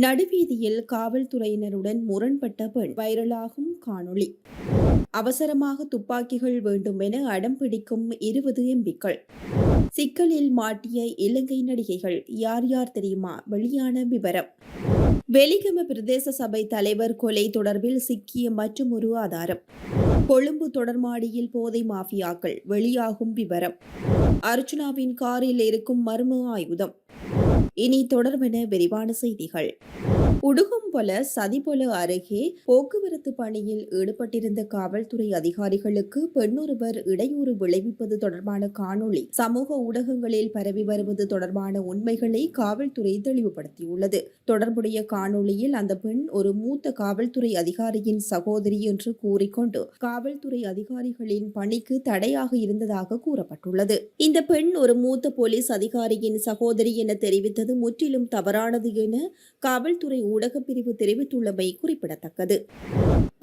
நடுவீதியில் காவல்துறையினருடன் முரண்பட்ட பெண் வைரலாகும் காணொளி. அவசரமாக துப்பாக்கிகள் வேண்டும் என அடம் பிடிக்கும் 20 எம்பிக்கள். சிக்கலில் மாட்டிய இலங்கை நடிகைகள் யார் யார் தெரியுமா? வெளியான விவரம். வெலிகம பிரதேச சபை தலைவர் கொலை தொடர்பில் சிக்கிய மற்றுமொரு ஆதாரம். கொழும்பு தொடர்மாடியில் போதை மாஃபியாக்கள் வெளியாகும் விவரம். அர்ச்சுனாவின் காரில் இருக்கும் மர்ம ஆயுதம். இனி தொடர்பென விரிவான செய்திகள். உடுகம்பொல சதிபொல அருகே போக்குவரத்து பணியில் ஈடுபட்டிருந்த காவல்துறை அதிகாரிகளுக்கு பெண்ணொருவர் இடையூறு விளைவிப்பது தொடர்பான காணொளி சமூக ஊடகங்களில் பரவி வருவது தொடர்பான உண்மைகளை காவல்துறை தெளிவுபடுத்தியுள்ளது. தொடர்புடைய காணொளியில் அந்த பெண் ஒரு மூத்த காவல்துறை அதிகாரியின் சகோதரி என்று கூறிக்கொண்டு காவல்துறை அதிகாரிகளின் பணிக்கு தடையாக இருந்ததாக கூறப்பட்டுள்ளது. இந்த பெண் ஒரு மூத்த போலீஸ் அதிகாரியின் சகோதரி என தெரிவித்தது முற்றிலும் தவறானது என காவல்துறை ஊடகப் பிரிவு தெரிவித்துள்ளமை குறிப்பிடத்தக்கது.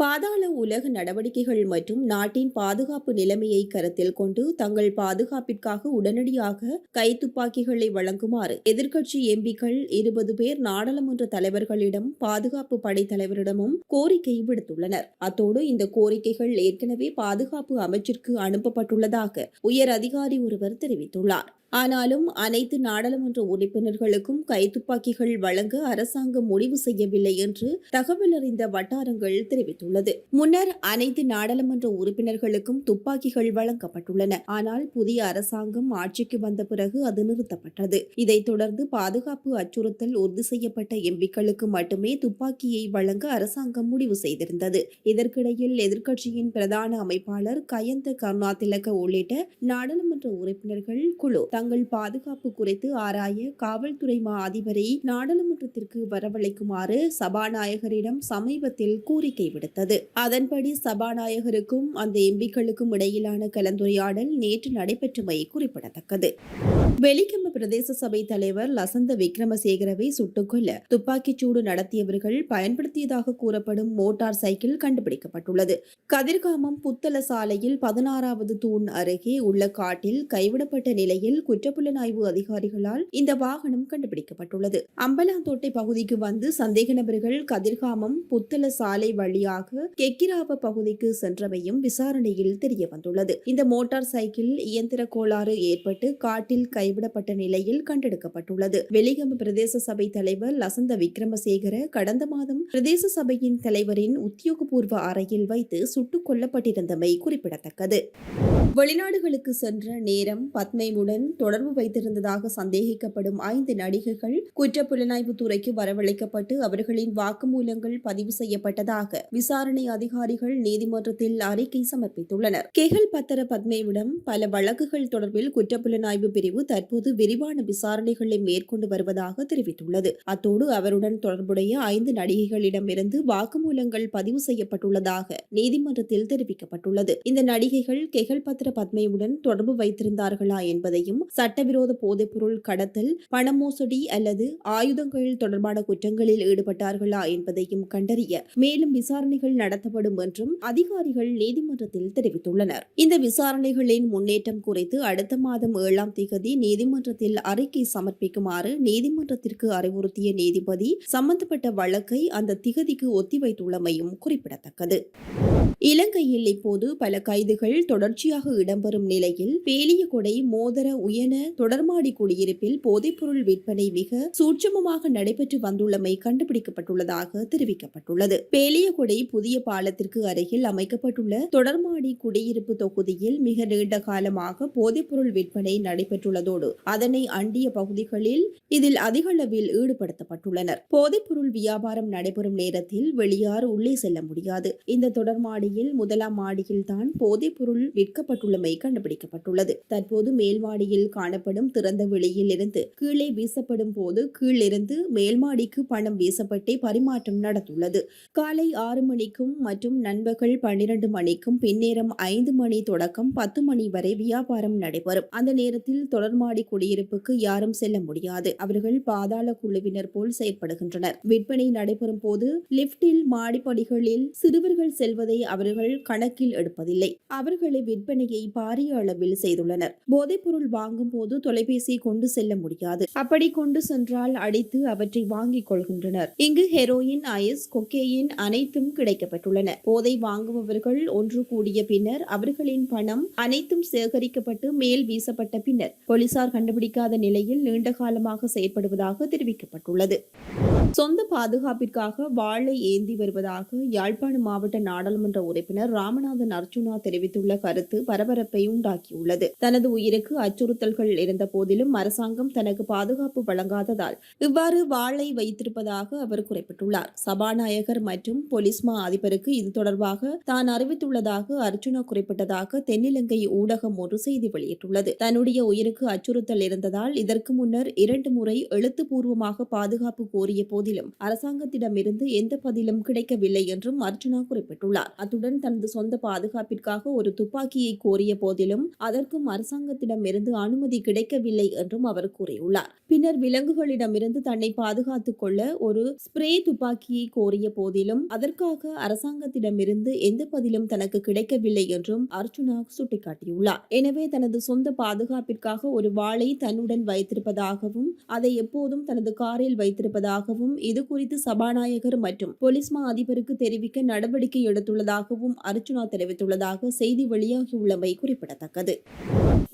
பாதாள உலக நடவடிக்கைகள் மற்றும் நாட்டின் பாதுகாப்பு நிலைமையை கருத்தில் கொண்டு தங்கள் பாதுகாப்பிற்காக உடனடியாக கைத்துப்பாக்கிகளை வழங்குமாறு எதிர்க்கட்சி எம்பிக்கள் 20 பேர் நாடாளுமன்ற தலைவர்களிடம் பாதுகாப்பு படை தலைவரிடமும் கோரிக்கை விடுத்துள்ளனர். அத்தோடு இந்த கோரிக்கைகள் ஏற்கனவே பாதுகாப்பு அமைச்சிற்கு அனுப்பப்பட்டுள்ளதாக உயர் அதிகாரி ஒருவர் தெரிவித்துள்ளார். ஆனாலும் அனைத்து நாடாளுமன்ற உறுப்பினர்களுக்கும் கைத்துப்பாக்கிகள் வழங்க அரசாங்கம் முடிவு செய்யவில்லை என்று தகவல் அறிந்த வட்டாரங்கள் தெரிவித்துள்ளது. முன்னர் அனைத்து நாடாளுமன்ற உறுப்பினர்களுக்கும் துப்பாக்கிகள் வழங்கப்பட்டுள்ளன. ஆனால் புதிய அரசாங்கம் ஆட்சிக்கு வந்த பிறகு அது நிறுத்தப்பட்டது. இதைத் தொடர்ந்து பாதுகாப்பு அச்சுறுத்தல் உறுதி செய்யப்பட்ட எம்பிக்களுக்கு மட்டுமே துப்பாக்கியை வழங்க அரசாங்கம் முடிவு செய்திருந்தது. இதற்கிடையில் எதிர்க்கட்சியின் பிரதான அமைப்பாளர் கயந்த கருணாதிலக உள்ளிட்ட நாடாளுமன்ற உறுப்பினர்கள் குழு தங்கள் பாதுகாப்பு குறித்து ஆராய காவல்துறை மா அதிபரை நாடாளுமன்றத்திற்கு வரவழைக்குமாறு சபாநாயகரிடம் சமீபத்தில் கோரிக்கை விடுத்தது. அதன்படி சபாநாயகருக்கும் அந்த எம்பிக்களுக்கும் இடையிலான கலந்துரையாடல் நேற்று நடைபெற்றமை குறிப்பிடத்தக்கது. வெலிகம பிரதேச சபை தலைவர் லசந்த விக்ரமசேகரவை சுட்டுக்கொல்ல துப்பாக்கிச்சூடு நடத்தியவர்கள் பயன்படுத்தியதாக கூறப்படும் மோட்டார் சைக்கிள் கண்டுபிடிக்கப்பட்டுள்ளது. கதிர்காமம் புத்தள சாலையில் 16வது தூண் அருகே உள்ள காட்டில் கைவிடப்பட்ட நிலையில் குற்றப்புலனாய்வு அதிகாரிகளால் இந்த வாகனம் கண்டுபிடிக்கப்பட்டுள்ளது. அம்பலாந்தோட்டை பகுதிக்கு வந்து சந்தேக நபர்கள் கதிர்காமம் புத்தள சாலை வழியாக கெக்கிராவ பகுதிக்கு சென்றமையும் விசாரணையில் தெரியவந்துள்ளது. இந்த மோட்டார் சைக்கிள் இயந்திர கோளாறு ஏற்பட்டு காட்டில் கைவிடப்பட்ட நிலையில் கண்டெடுக்கப்பட்டுள்ளது. வெலிகம பிரதேச சபை தலைவர் லசந்த விக்ரமசேகர கடந்த மாதம் பிரதேச சபையின் தலைவரின் உத்தியோகபூர்வ அறையில் வைத்து சுட்டுக் கொல்லப்பட்டிருந்தமை குறிப்பிடத்தக்கது. வெளிநாடுகளுக்கு சென்ற நேரம் பத்மையுடன் தொடர்பு வைத்திருந்ததாக சந்தேகிக்கப்படும் 5 நடிகைகள் குற்றப்புலனாய்வு துறைக்கு வரவழைக்கப்பட்டு அவர்களின் வாக்குமூலங்கள் பதிவு செய்யப்பட்டதாக விசாரணை அதிகாரிகள் நீதிமன்றத்தில் அறிக்கை சமர்ப்பித்துள்ளனர். கெஹல் பத்தர பத்மேவிடம் பல வழக்குகள் தொடர்பில் குற்றப்புலனாய்வு பிரிவு தற்போது விரிவான விசாரணைகளை மேற்கொண்டு வருவதாக தெரிவித்துள்ளது. அத்தோடு அவருடன் தொடர்புடைய 5 நடிகைகளிடமிருந்து வாக்குமூலங்கள் பதிவு செய்யப்பட்டுள்ளதாக நீதிமன்றத்தில் தெரிவிக்கப்பட்டுள்ளது. இந்த நடிகைகள் கெஹல் பத்திர பத்மேவுடன் தொடர்பு வைத்திருந்தார்களா என்பதையும் சட்டவிரோத போதைப்பொருள் கடத்தல், பண மோசடி அல்லது ஆயுதங்கள் தொடர்பான குற்றங்களில் ஈடுபட்டார்களா என்பதையும் கண்டறிய மேலும் விசாரணைகள் நடத்தப்படும் என்றும் அதிகாரிகள் நீதிமன்றத்தில் தெரிவித்துள்ளனர். இந்த விசாரணைகளின் முன்னேற்றம் குறித்து அடுத்த மாதம் 7ஆம் தேதி நீதிமன்றத்தில் அறிக்கை சமர்ப்பிக்குமாறு நீதிமன்றத்திற்கு அறிவுறுத்திய நீதிபதி சம்பந்தப்பட்ட வழக்கை அந்த திகதிக்கு ஒத்திவைத்துள்ளமையும் குறிப்பிடத்தக்கது. இலங்கையில் இப்போது பல கைதுகள் தொடர்ச்சியாக இடம்பெறும் நிலையில் பேலியகொடை மோதர உயன தொடர்மாடி குடியிருப்பில் போதைப்பொருள் விற்பனை மிக சூட்சமமாக நடைபெற்று வந்துள்ளமை கண்டுபிடிக்கப்பட்டுள்ளதாக தெரிவிக்கப்பட்டுள்ளது. பேலியகொடை புதிய பாலத்திற்கு அருகில் அமைக்கப்பட்டுள்ள தொடர்மாடி குடியிருப்பு தொகுதியில் மிக நீண்ட காலமாக போதைப்பொருள் விற்பனை நடைபெற்றுள்ளதோடு அதனை அண்டிய பகுதிகளில் இதில் அதிகளவில் ஈடுபடுத்தப்பட்டுள்ளனர். போதைப்பொருள் வியாபாரம் நடைபெறும் நேரத்தில் வெளியார் உள்ளே செல்ல முடியாது. இந்த தொடர்மாடியில் 1ஆம் மாடியில் தான் போதைப்பொருள் விற்கப்பட்டுள்ளமை கண்டுபிடிக்கப்பட்டுள்ளது. தற்போது மேல்மாடியில் காணப்படும் திறந்த வெளியில் இருந்து கீழே வீசப்படும் போது கீழிருந்து மேல்மாடிக்கு பணம் வீசப்பட்டே பரிமாற்றம் நடந்துள்ளது. காலை 6 மணிக்கும் மற்றும் நண்பகல் 12 மணிக்கும் பின்னேரம் 5 மணி தொடக்கம் 10 மணி வரை வியாபாரம் நடைபெறும். அந்த நேரத்தில் தொடர்மாடி குடியிருப்புக்கு யாரும் செல்ல முடியாது. அவர்கள் பாதாள குழுவினர் போல் செயற்படுகின்றனர். விற்பனை நடைபெறும் போது லிப்டில் மாடிப்படிகளில் சிறுவர்கள் செல்வதை அவர்கள் கணக்கில் எடுப்பதில்லை. அவர்களை விற்பனையை பாரிய அளவில் செய்துள்ளனர். போதைப்பொருள் வாங்கும் போது தொலைபேசியை கொண்டு செல்ல முடியாது. அப்படி கொண்டு சென்றால் அடித்து அவற்றை வாங்கிக் கொள்கின்றனர். இங்கு ஹெரோயின், ஐஸ், கொக்கேயின் அனைத்தும் கிடைக்கப்பட்டுள்ளன. போதை வாங்குபவர்கள் ஒன்று கூடிய பின்னர் அவர்களின் பணம் அனைத்தும் சேகரிக்கப்பட்டு மேல் வீசப்பட்ட பின்னர் போலீசார் கண்டுபிடிக்காத நிலையில் நீண்ட காலமாக செயற்படுவதாக தெரிவிக்கப்பட்டுள்ளது. சொந்த பாதுகாப்பிற்காக வாளை ஏந்தி வருவதாக யாழ்ப்பாண மாவட்ட நாடாளுமன்ற உறுப்பினர் ராமநாதன் அர்ச்சுனா தெரிவித்துள்ள கருத்து பரபரப்பை உண்டாக்கியுள்ளது. தனது உயிருக்கு அச்சுறுத்தல்கள் இருந்த போதிலும் அரசாங்கம் தனக்கு பாதுகாப்பு வழங்காததால் இவ்வாறு வாளை வைத்திருப்பதாக அவர் குறிப்பிட்டுள்ளார். சபாநாயகர் மற்றும் போலீஸ் மா அதிபருக்கு இது தொடர்பாக தான் அறிவித்துள்ளதாக அர்ச்சுனா குறிப்பிட்டதாக தென்னிலங்கை ஊடகம் ஒரு செய்தி வெளியிட்டுள்ளது. தன்னுடைய உயிருக்கு அச்சுறுத்தல் இருந்ததால் இதற்கு முன்னர் 2 முறை எழுத்துப்பூர்வமாக பாதுகாப்பு கோரிய போதிலும் அரசாங்கத்திடமிருந்து எந்த பதிலும் கிடைக்கவில்லை என்றும் அர்ச்சுனா குறிப்பிட்டுள்ளார். அத்துடன் தனது சொந்த பாதுகாப்பிற்காக ஒரு துப்பாக்கியை கோரிய போதிலும் அதற்கும் அரசாங்கத்திடமிருந்து அனுமதி கிடைக்கவில்லை என்றும் அவர் கூறியுள்ளார். பின்னர் விலங்குகளிடமிருந்து தன்னை பாதுகாத்துக் கொள்ள ஒரு ஸ்ப்ரே துப்பாக்கியை கோரிய போதிலும் அதற்காக அரசாங்கத்திடமிருந்து எந்த பதிலும் தனக்கு கிடைக்கவில்லை என்றும் அர்ச்சுனா சுட்டிக்காட்டியுள்ளார். எனவே தனது சொந்த பாதுகாப்பிற்காக ஒரு வாளை தன்னுடன் வைத்திருப்பதாகவும் அதை எப்போதும் தனது காரில் வைத்திருப்பதாகவும் இது குறித்து சபாநாயகர் மற்றும் போலீஸ் மா அதிபருக்கு தெரிவிக்க நடவடிக்கை எடுத்துள்ளதாகவும் அர்ச்சுனா தெரிவித்துள்ளதாக செய்தி வெளியாகியுள்ளமை குறிப்பிடத்தக்கது.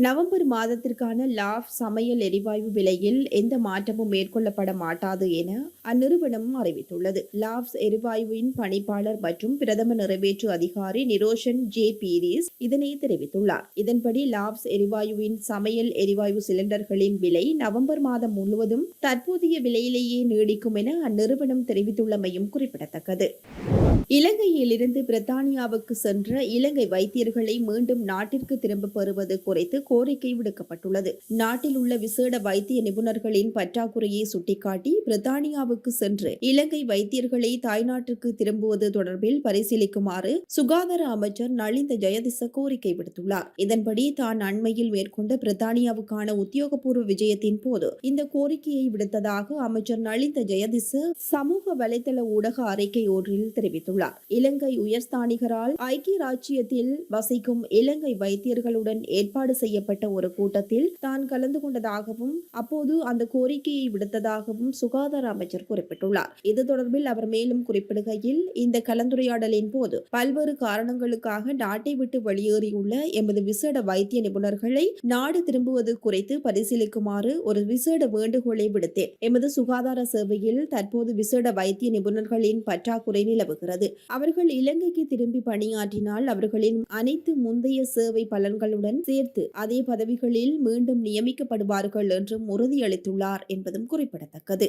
நவம்பர் மாதத்திற்கான லாப் சமையல் எரிவாயு விலையில் எந்த மாற்றமும் மேற்கொள்ளப்பட மாட்டாது என அந்நிறுவனம் அறிவித்துள்ளது. லாப்ஸ் எரிவாயுவின் பணிப்பாளர் மற்றும் பிரதம நிறைவேற்று அதிகாரி நிரோஷன் ஜே பீரிஸ் இதனை தெரிவித்துள்ளார். இதன்படி லாப்ஸ் எரிவாயுவின் சமையல் எரிவாயு சிலிண்டர்களின் விலை நவம்பர் மாதம் முழுவதும் தற்போதைய விலையிலேயே நீடிக்கும் என அந்நிறுவனம் தெரிவித்துள்ளமையும் குறிப்பிடத்தக்கது. இலங்கையிலிருந்து பிரித்தானியாவுக்கு சென்ற இலங்கை வைத்தியர்களை மீண்டும் நாட்டிற்கு திரும்பப் பெறுவது குறித்து கோரிக்கை விடுக்கப்பட்டுள்ளது. நாட்டில் உள்ள விசேட வைத்திய நிபுணர்களின் பற்றாக்குறையை சுட்டிக்காட்டி பிரித்தானியாவுக்கு சென்று இலங்கை வைத்தியர்களை தாய்நாட்டிற்கு திரும்புவது தொடர்பில் பரிசீலிக்குமாறு சுகாதார அமைச்சர் நலிந்த ஜெயதிச கோரிக்கை விடுத்துள்ளார். இதன்படி தான் அண்மையில் மேற்கொண்ட பிரித்தானியாவுக்கான உத்தியோகபூர்வ விஜயத்தின் போது இந்த கோரிக்கையை விடுத்ததாக அமைச்சர் நலிந்த ஜெயதிச சமூக வலைதள ஊடக அறிக்கை ஒன்றில் தெரிவித்துள்ளார். இலங்கை உயர்ஸ்தானிகரால் ஐக்கிய ராச்சியத்தில் வசிக்கும் இலங்கை வைத்தியர்களுடன் ஏற்பாடு செய்யப்பட்ட ஒரு கூட்டத்தில் தான் கலந்து கொண்டதாகவும் அப்போது அந்த கோரிக்கையை விடுத்ததாகவும் சுகாதார அமைச்சர் குறிப்பிட்டுள்ளார். இது தொடர்பில் அவர் மேலும் குறிப்பிடுகையில் இந்த கலந்துரையாடலின் போது பல்வேறு காரணங்களுக்காக நாட்டை விட்டு வெளியேறியுள்ள எமது விசேட வைத்திய நிபுணர்களை நாடு திரும்புவது குறித்து பரிசீலிக்குமாறு ஒரு விசேட வேண்டுகோளை விடுத்தேன். எமது சுகாதார சேவையில் தற்போது விசேட வைத்திய நிபுணர்களின் பற்றாக்குறை நிலவுகிறது. அவர்கள் இலங்கைக்கு திரும்பி பணியாற்றினால் அவர்களின் அனைத்து முந்தைய சேவை பலன்களுடன் சேர்த்து அதே பதவிகளில் மீண்டும் நியமிக்கப்படுவார்கள் என்றும் உறுதியளித்துள்ளார் என்பதும் குறிப்பிடத்தக்கது.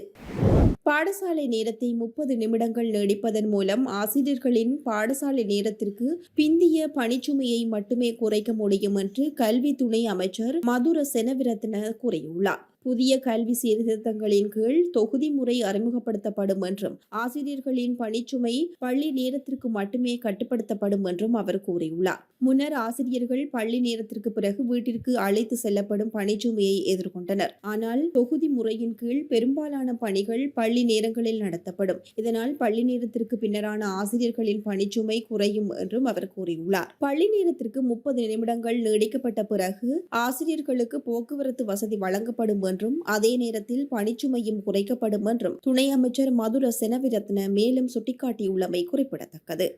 பாடசாலை நேரத்தை 30 நிமிடங்கள் நீடிப்பதன் மூலம் ஆசிரியர்களின் பாடசாலை நேரத்திற்கு பிந்திய பணிச்சுமையை மட்டுமே குறைக்க முடியும் என்று கல்வி துணை அமைச்சர் மதுர செனவிரத்ன கூறியுள்ளார். புதிய கல்வி சீர்திருத்தங்களின் கீழ் தொகுதி முறை அறிமுகப்படுத்தப்படும் என்றும் ஆசிரியர்களின் பணிச்சுமை பள்ளி நேரத்திற்கு மட்டுமே கட்டுப்படுத்தப்படும் என்றும் அவர் கூறியுள்ளார். முன்னர் ஆசிரியர்கள் பள்ளி நேரத்திற்கு பிறகு வீட்டிற்கு அழைத்து செல்லப்படும் பணிச்சுமையை எதிர்கொண்டனர். ஆனால் தொகுதி முறையின் கீழ் பெரும்பாலான பணிகள் பள்ளி நேரங்களில் நடத்தப்படும். இதனால் பள்ளி நேரத்திற்கு பின்னரான ஆசிரியர்களின் பணிச்சுமை குறையும் என்றும் அவர் கூறியுள்ளார். பள்ளி நேரத்திற்கு 30 நிமிடங்கள் நீடிக்கப்பட்ட பிறகு ஆசிரியர்களுக்கு போக்குவரத்து வசதி வழங்கப்படும் என்றும் அதே நேரத்தில் பணிச்சுமையும் குறைக்கப்படும் என்றும் துணை அமைச்சர் மதுர செனவிரத்ன மேலும் சுட்டிக்காட்டியுள்ளமை குறிப்பிடத்தக்கது.